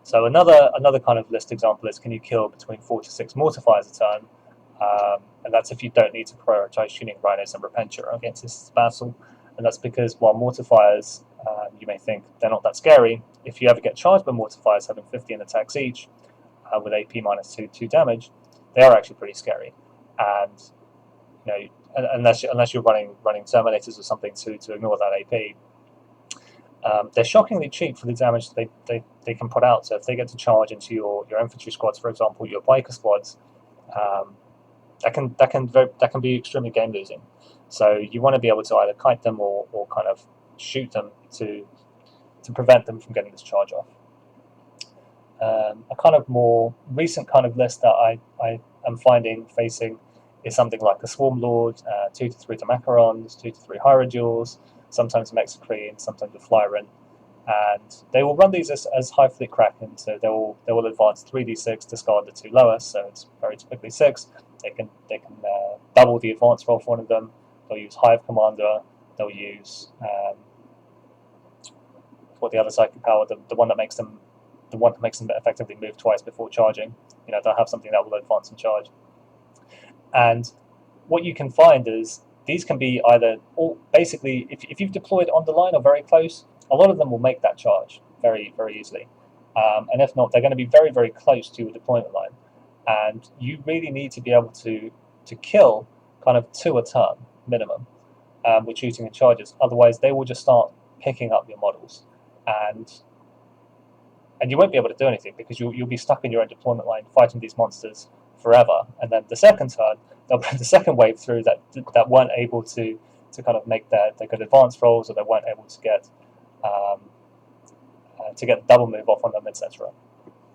So another kind of list example is, can you kill between 4 to 6 mortifiers a turn? And that's if you don't need to prioritize shooting rhinos and repentia against this battle. And that's because while mortifiers, you may think they're not that scary, if you ever get charged by mortifiers having 15 attacks each with AP minus 2 damage, they are actually pretty scary. And unless you're running terminators or something to ignore that AP, they're shockingly cheap for the damage they can put out. So if they get to charge into your infantry squads, for example, your biker squads, that can be extremely game losing. So you want to be able to either kite them or kind of shoot them to prevent them from getting this charge off. A kind of more recent kind of list that I am finding facing is something like the Swarm Lord, 2 to 3 Demacarons, 2 to 3 Hierodules, sometimes Mexicrene, sometimes the Flyrant, and they will run these as High Fleet Kraken. So they will advance 3d6, discard the 2 lowest, so it's very typically 6. They can double the advance roll for one of them. They'll use Hive Commander. They'll use the other psychic power, the one that makes them effectively move twice before charging. They'll have something that will advance and charge. And what you can find is these can be either, or basically, if you've deployed on the line or very close, a lot of them will make that charge very, very easily. And if not, they're going to be very, very close to your deployment line. And you really need to be able to kill kind of 2 a turn minimum with shooting and charges. Otherwise, they will just start picking up your models, and you won't be able to do anything because you'll be stuck in your own deployment line fighting these monsters forever. And then the second turn, they'll bring the second wave through that weren't able to kind of make their good advance rolls, or they weren't able to get the double move off on them, etc.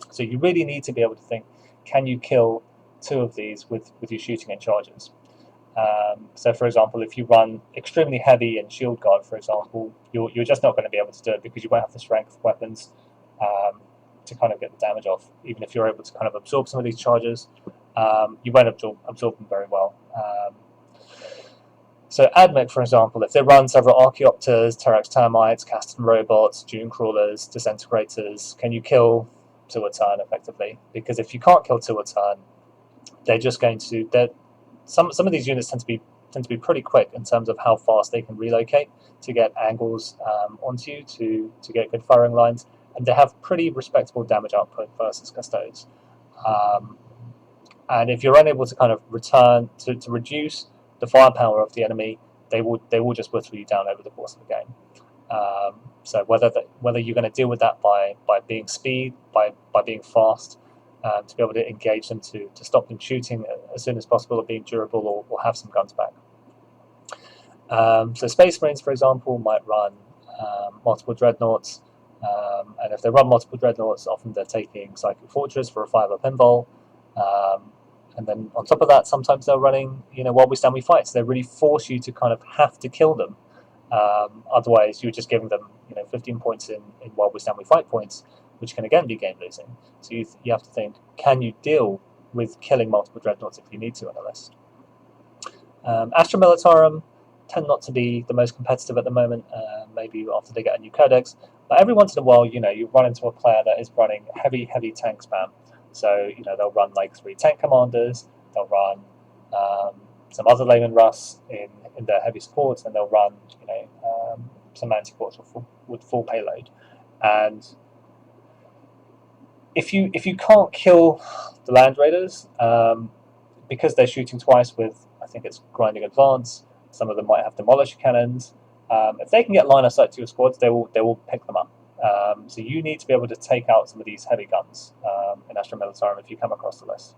So you really need to be able to think, can you kill 2 of these with your shooting and charges? So, for example, if you run extremely heavy and shield guard, for example, you're just not going to be able to do it because you won't have the strength weapons to kind of get the damage off. Even if you're able to kind of absorb some of these charges, you won't absorb them very well. So Admech, for example, if they run several Archaeopters, Terax Termites, Castan Robots, Dune Crawlers, Disintegrators, can you kill 2 a turn effectively? Because if you can't kill 2 a turn, they're just going to... Some of these units tend to be pretty quick in terms of how fast they can relocate to get angles onto you, to get good firing lines, and they have pretty respectable damage output versus Custodes. And if you're unable to kind of return to reduce the firepower of the enemy, they will just whittle you down over the course of the game. So whether you're going to deal with that by being speed, by being fast, to be able to engage them, to stop them shooting as soon as possible, or being durable, or have some guns back. So Space Marines, for example, might run multiple Dreadnoughts, And if they run multiple dreadnoughts, often they're taking Psychic Fortress for a 5-up invul. And then on top of that, sometimes they're running, While We Stand We Fight. So they really force you to kind of have to kill them. Otherwise, you're just giving them, 15 points in While We Stand We Fight points, which can again be game losing. So you have to think, can you deal with killing multiple dreadnoughts if you need to on a list? Astra Militarum tend not to be the most competitive at the moment, maybe after they get a new codex. But every once in a while, you run into a player that is running heavy tank spam. So, they'll run like 3 tank commanders, they'll run some other Lehman Russ in their heavy supports, and they'll run, some anti-ports with full payload. And if you can't kill the Land Raiders, because they're shooting twice with, I think it's grinding advance, some of them might have demolisher cannons. If they can get line of sight to your squads, they will pick them up. So you need to be able to take out some of these heavy guns in Astra Militarum if you come across the list.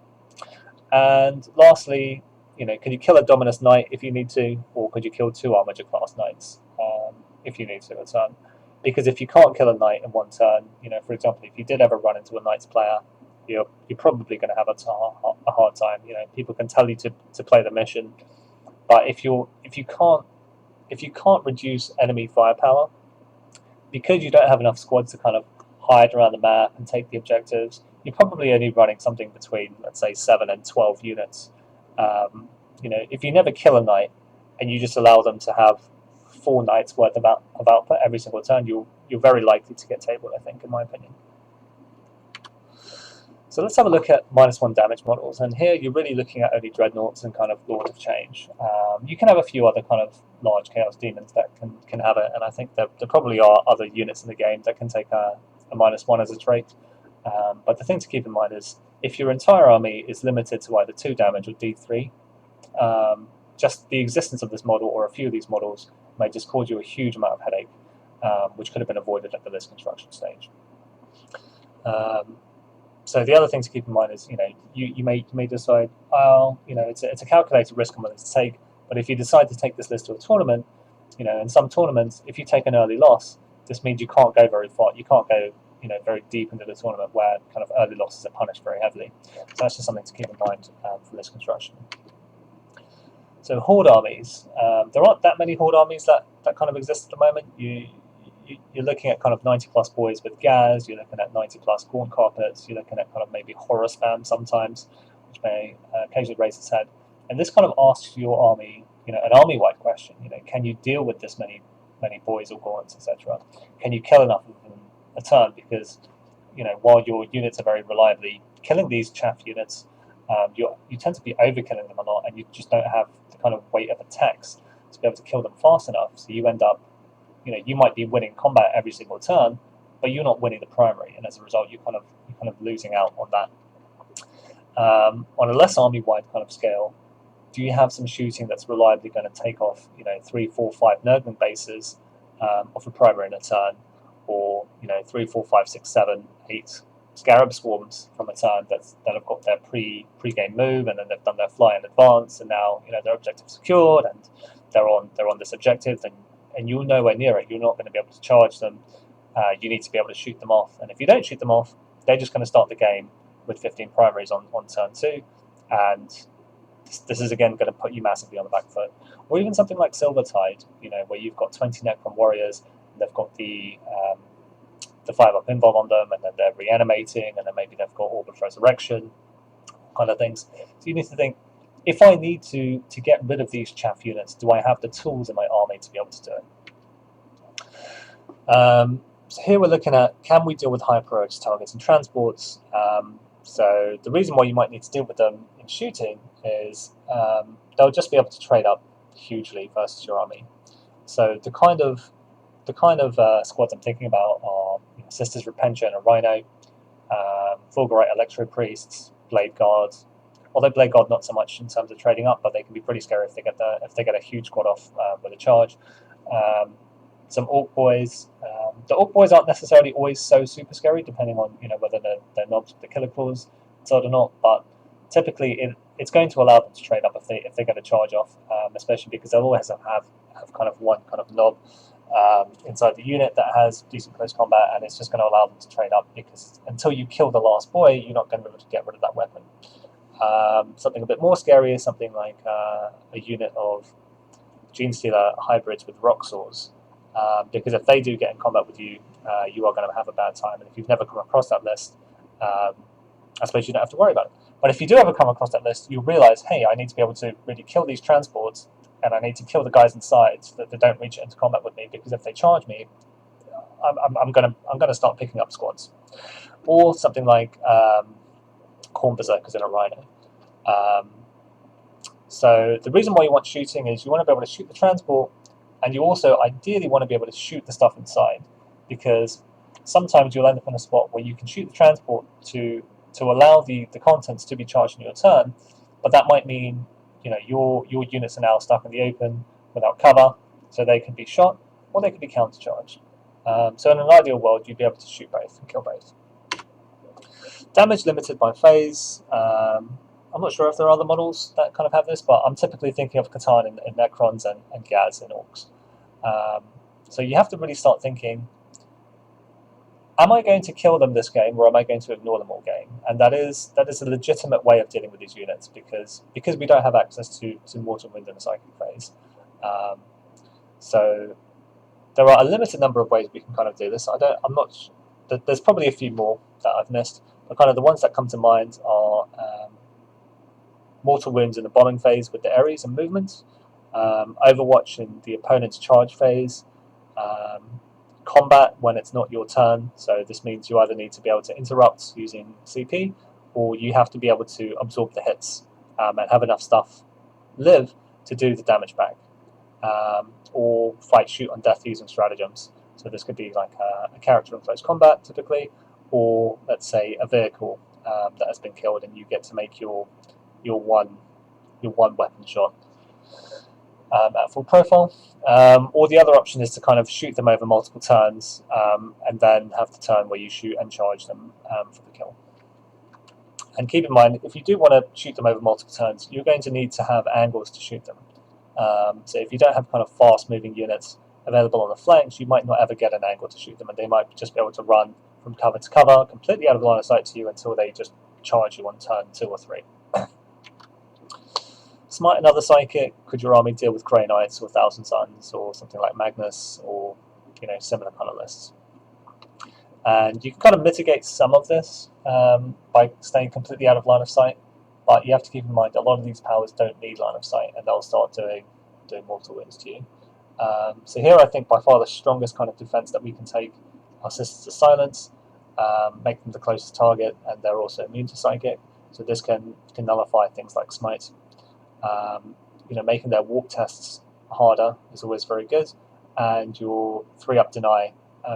And lastly, can you kill a Dominus Knight if you need to, or could you kill 2 Armiger class Knights if you need to in a turn? Because if you can't kill a Knight in one turn, for example, if you did ever run into a Knights player, you're probably going to have a hard time. People can tell you to play the mission, but if you can't reduce enemy firepower, because you don't have enough squads to kind of hide around the map and take the objectives, you're probably only running something between, let's say, 7 and 12 units. If you never kill a Knight and you just allow them to have 4 Knights worth of output every single turn, you're very likely to get tabled, I think, in my opinion. So let's have a look at -1 damage models, and here you're really looking at only dreadnoughts and kind of Lord of Change. You can have a few other kind of large Chaos Demons that can have it, and I think there probably are other units in the game that can take a -1 as a trait. But the thing to keep in mind is, if your entire army is limited to either 2 damage or D3, just the existence of this model or a few of these models may just cause you a huge amount of headache, which could have been avoided at the list construction stage. So the other thing to keep in mind is, you may decide, it's a calculated risk I'm willing to take, but if you decide to take this list to a tournament, in some tournaments, if you take an early loss, this means you can't go very far. You can't go, very deep into the tournament where kind of early losses are punished very heavily. So that's just something to keep in mind for list construction. So Horde armies, there aren't that many Horde armies that kind of exist at the moment. You're looking at kind of 90 plus boys with Gaz, you're looking at 90 plus Gaunt Carpets, you're looking at kind of maybe horror spam sometimes, which may occasionally raise its head. And this kind of asks your army, an army-wide question, can you deal with this many boys or Gaunts, etc.? Can you kill enough of them a turn? Because, while your units are very reliably killing these chaff units, you tend to be overkilling them a lot, and you just don't have the kind of weight of attacks to be able to kill them fast enough. So you end up, you might be winning combat every single turn, but you're not winning the primary, and as a result, you're kind of losing out on that. On a less army-wide kind of scale, do you have some shooting that's reliably going to take off, 3, 4, 5 Nurgling bases off a primary in a turn, or 3, 4, 5, 6, 7, 8 Scarab swarms from a turn that have got their pre-game move, and then they've done their fly in advance, and now their objective secured, and they're on this objective, and you're nowhere near it. You're not going to be able to charge them. You need to be able to shoot them off, and if you don't shoot them off, they're just going to start the game with 15 primaries on turn 2, and this is again going to put you massively on the back foot. Or even something like Silvertide, where you've got 20 Necron warriors, and they've got the 5-up invul on them, and then they're reanimating, and then maybe they've got Orb of Resurrection, kind of things. So you need to think, if I need to get rid of these chaff units, do I have the tools in my army to be able to do it? So here we're looking at, can we deal with high priority targets and transports? So the reason why you might need to deal with them in shooting is they'll just be able to trade up hugely versus your army. So the kind of squads I'm thinking about are Sisters Repentia and a Rhino, Fulgurite Electro Priests, Blade Guards. Although Blade Guard not so much in terms of trading up, but they can be pretty scary if they get a huge squad off with a charge. Some Orc Boys. The Orc Boys aren't necessarily always so super scary, depending on whether they're knobs with the Killer Claws or not. But typically, it's going to allow them to trade up if they get a charge off, especially because they'll always have kind of one kind of knob inside the unit that has decent close combat, and it's just going to allow them to train up, because until you kill the last boy, you're not going to be able to get rid of that weapon. Something a bit more scary is something like a unit of Genestealer hybrids with rock saws, because if they do get in combat with you, you are going to have a bad time. And if you've never come across that list, I suppose you don't have to worry about it. But if you do ever come across that list, you'll realise, hey, I need to be able to really kill these transports, and I need to kill the guys inside so that they don't reach into combat with me, because if they charge me, I'm gonna start picking up squads. Or something like Corn Berserkers in a Rhino. So the reason why you want shooting is you want to be able to shoot the transport, and you also ideally want to be able to shoot the stuff inside, because sometimes you'll end up in a spot where you can shoot the transport to allow the contents to be charged in your turn, but that might mean your units are now stuck in the open without cover, so they can be shot or they can be countercharged. So in an ideal world, you'd be able to shoot both and kill both. Damage limited by phase. I'm not sure if there are other models that kind of have this, but I'm typically thinking of Catan in Necrons and Gaz in Orcs. So you have to really start thinking, am I going to kill them this game, or am I going to ignore them all game? And that is a legitimate way of dealing with these units, because we don't have access to Mortal Wound in the Psychic phase. So there are a limited number of ways we can kind of do this. I'm not. There's probably a few more that I've missed, but kind of the ones that come to mind are Mortal Wounds in the bombing phase with the Ares and movement, Overwatch in the opponent's charge phase, combat when it's not your turn. So this means you either need to be able to interrupt using CP, or you have to be able to absorb the hits and have enough stuff live to do the damage back, or fight shoot on death using stratagems. So this could be like a character in close combat typically, or let's say a vehicle that has been killed, and you get to make your one weapon shot at full profile. Or the other option is to kind of shoot them over multiple turns, and then have the turn where you shoot and charge them for the kill. And keep in mind, if you do want to shoot them over multiple turns, you're going to need to have angles to shoot them. So if you don't have kind of fast moving units available on the flanks, you might not ever get an angle to shoot them, and they might just be able to run from cover to cover, completely out of line of sight to you, until they just charge you on turn 2 or 3. Smite another Psychic. Could your army deal with Grey Knights or Thousand Suns or something like Magnus, or similar kind of lists? And you can kind of mitigate some of this by staying completely out of line of sight, but you have to keep in mind a lot of these powers don't need line of sight, and they'll start doing mortal wounds to you. So here I think by far the strongest kind of defense that we can take are Sisters of Silence, make them the closest target, and they're also immune to Psychic, so this can nullify things like Smite. Making their warp tests harder is always very good, and your 3-up deny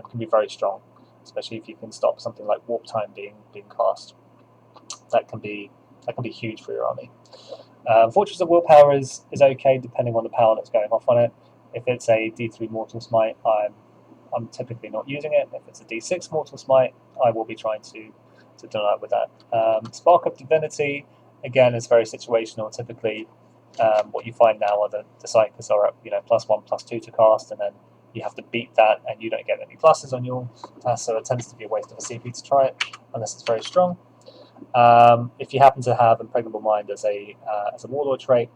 can be very strong, especially if you can stop something like warp time being cast. That can be huge for your army. Fortress of Willpower is okay depending on the power that's going off on it. If it's a D3 Mortal Smite, I'm typically not using it. If it's a D6 Mortal Smite, I will be trying to deny it with that. Spark of Divinity, again, is very situational. Typically, what you find now are the Psychics are at +1, +2 to cast, and then you have to beat that, and you don't get any pluses on your so it tends to be a waste of a CP to try it, unless it's very strong. If you happen to have Impregnable Mind as a warlord trait,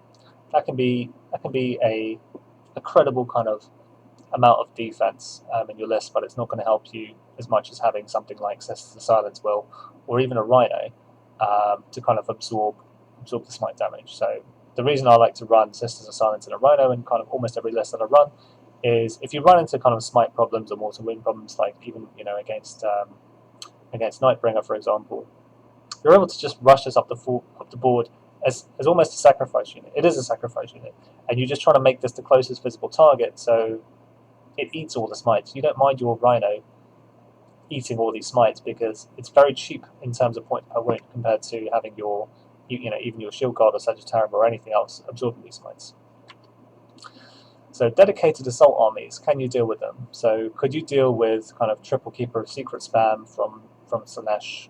that can be a credible kind of amount of defense in your list, but it's not going to help you as much as having something like Sisters of Silence will, or even a Rhino, to kind of absorb the Smite damage. So the reason I like to run Sisters of Silence in a Rhino in kind of almost every list that I run is if you run into kind of Smite problems or Mortal Wound problems, like even against Nightbringer, for example, you're able to just rush this up the board as almost a sacrifice unit. It is a sacrifice unit, and you're just trying to make this the closest visible target, so it eats all the Smites. You don't mind your Rhino eating all these Smites because it's very cheap in terms of points per wound compared to having your even your Shield Guard or Sagittarium or anything else absorbing these Smites. So dedicated assault armies, can you deal with them? So could you deal with kind of triple keeper of secret spam from Slanesh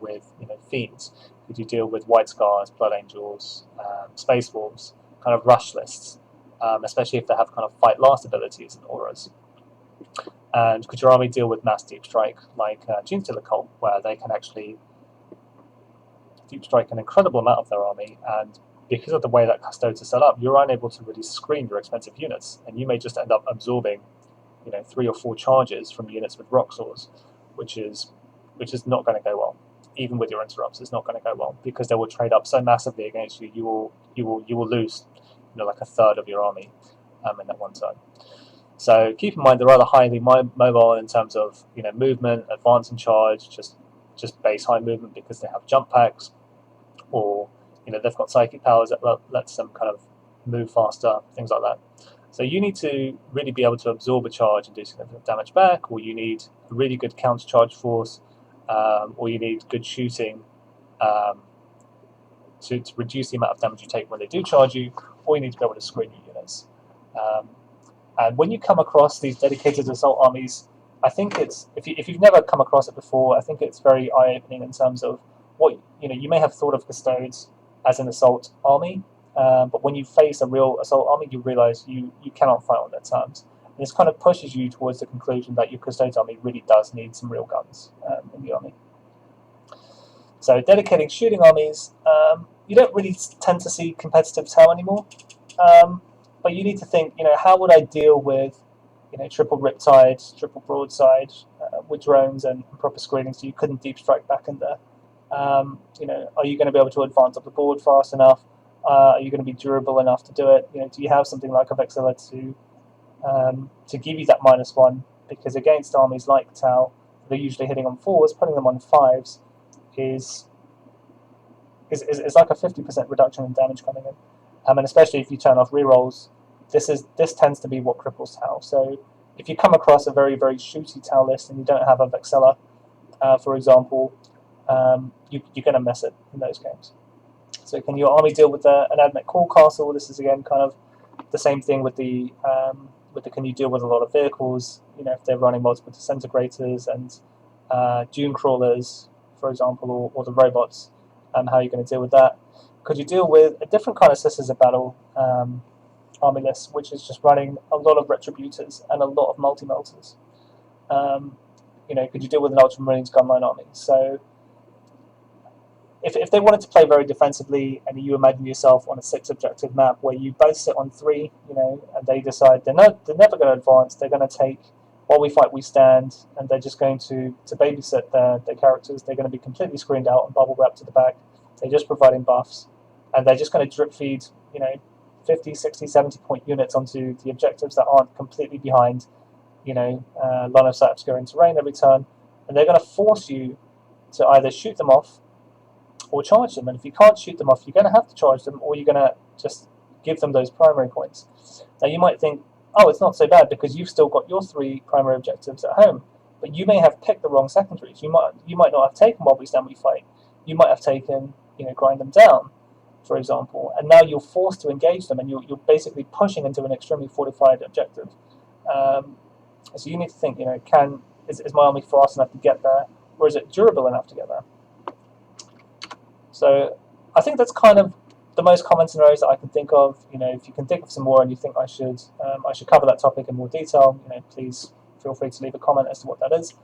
with Fiends? Could you deal with White Scars, Blood Angels, Space Wolves, kind of rush lists? especially if they have kind of fight last abilities and auras. And could your army deal with mass deep strike like Untitled Cult, where they can actually deep strike an incredible amount of their army, and because of the way that Custodes are set up, you're unable to really screen your expensive units, and you may just end up absorbing, 3 or 4 charges from units with rock swords, which is not going to go well. Even with your interrupts, it's not going to go well because they will trade up so massively against you. You will lose, like a third of your army in that one turn. So keep in mind they're rather highly mobile in terms of movement, advance and charge, just base high movement because they have jump packs, or they've got psychic powers that lets them kind of move faster, things like that. So you need to really be able to absorb a charge and do significant damage back, or you need a really good counter charge force, or you need good shooting to reduce the amount of damage you take when they do charge you, or you need to be able to screen your units. And when you come across these dedicated assault armies, I think it's if you've never come across it before, I think it's very eye-opening in terms of what you may have thought of Custodes as an assault army, but when you face a real assault army, you realize you cannot fight on their terms. And this kind of pushes you towards the conclusion that your Custodes army really does need some real guns in the army. So dedicating shooting armies, you don't really tend to see competitive tail anymore. But you need to think, how would I deal with, triple riptide, triple broadside, with drones and proper screening, so you couldn't deep strike back in there. Are you going to be able to advance up the board fast enough? Are you going to be durable enough to do it? Do you have something like a Vexilla to give you that -1? Because against armies like Tau, they're usually hitting on 4s, putting them on 5s is like a 50% reduction in damage coming in. And especially if you turn off rerolls, this tends to be what cripples Tau. So if you come across a very, very shooty Tau list and you don't have a Vexilla, for example, you're going to miss it in those games. So can your army deal with an Admech Core Castle? This is again kind of the same thing with the can you deal with a lot of vehicles? If they're running multiple disintegrators and dune crawlers, for example, or the robots, how are you going to deal with that? Could you deal with a different kind of Sisters of Battle army list, which is just running a lot of Retributors and a lot of multi-melters? Could you deal with an Ultramarines gunline army? So if they wanted to play very defensively, and you imagine yourself on a 6 objective map where you both sit on 3, and they decide they're never going to advance, they're going to take while we fight we stand, and they're just going to babysit their characters. They're going to be completely screened out and bubble wrapped to the back. They're just providing buffs, and they're just going to drip feed 50, 60, 70 point units onto the objectives that aren't completely behind line of sight obscuring terrain every turn, and they're going to force you to either shoot them off or charge them. And if you can't shoot them off, you're going to have to charge them, or you're going to just give them those primary points. Now you might think, oh, it's not so bad because you've still got your 3 primary objectives at home, but you may have picked the wrong secondaries. You might not have taken while we stand we fight. You might have taken grind them down, for example, and now you're forced to engage them, and you're basically pushing into an extremely fortified objective. So you need to think, is my army fast enough to get there, or is it durable enough to get there? So I think that's kind of the most common scenarios that I can think of. If you can think of some more and you think I should cover that topic in more detail, please feel free to leave a comment as to what that is.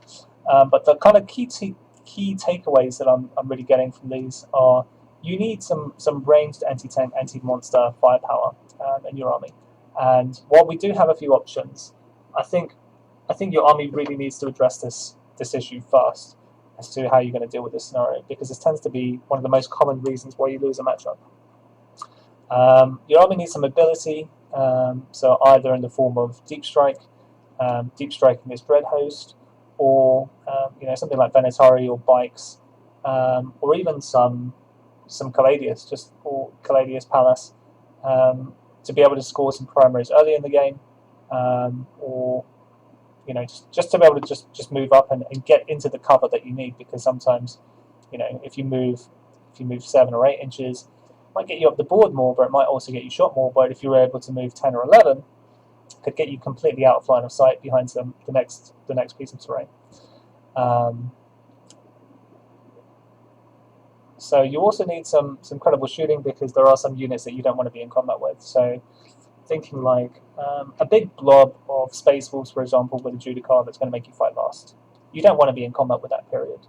But the kind of key takeaways that I'm really getting from these are you need some ranged anti-tank, anti-monster firepower in your army. And while we do have a few options, I think your army really needs to address this issue first as to how you're going to deal with this scenario, because this tends to be one of the most common reasons why you lose a matchup. Your army needs some mobility, so either in the form of deep strike, deep striking this dread host, or something like Venatari or bikes, or even some Caladius, or Caladius Palace, to be able to score some primaries early in the game, or just to be able to just move up and get into the cover that you need, because sometimes if you move 7 or 8 inches, it might get you up the board more, but it might also get you shot more. But if you were able to move 10 or 11, it could get you completely out of line of sight behind the next piece of terrain. So you also need some credible shooting, because there are some units that you don't want to be in combat with. So thinking like a big blob of Space Wolves, for example, with a Judicar that's going to make you fight last. You don't want to be in combat with that period.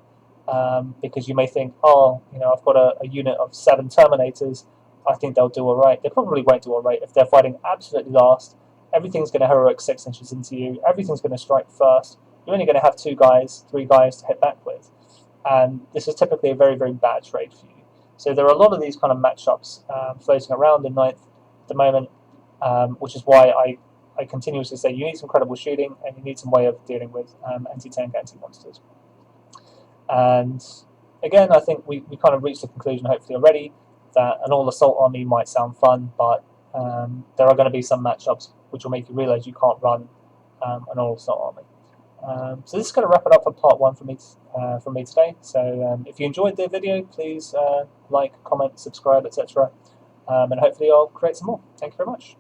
Because you may think, oh, I've got a unit of 7 Terminators, I think they'll do alright. They probably won't do alright if they're fighting absolutely last. Everything's going to heroic 6 inches into you, everything's going to strike first. You're only going to have 2 guys, 3 guys to hit back with. And this is typically a very, very bad trade for you. So there are a lot of these kind of matchups floating around in 9th at the moment, which is why I continuously say you need some credible shooting and you need some way of dealing with anti-tank, anti-monsters. And again, I think we kind of reached the conclusion, hopefully already, that an all-assault army might sound fun, but there are going to be some matchups which will make you realise you can't run an all-assault army. So this is going to wrap it up for part 1 from me today. So if you enjoyed the video, please like, comment, subscribe, etc. And hopefully I'll create some more. Thank you very much.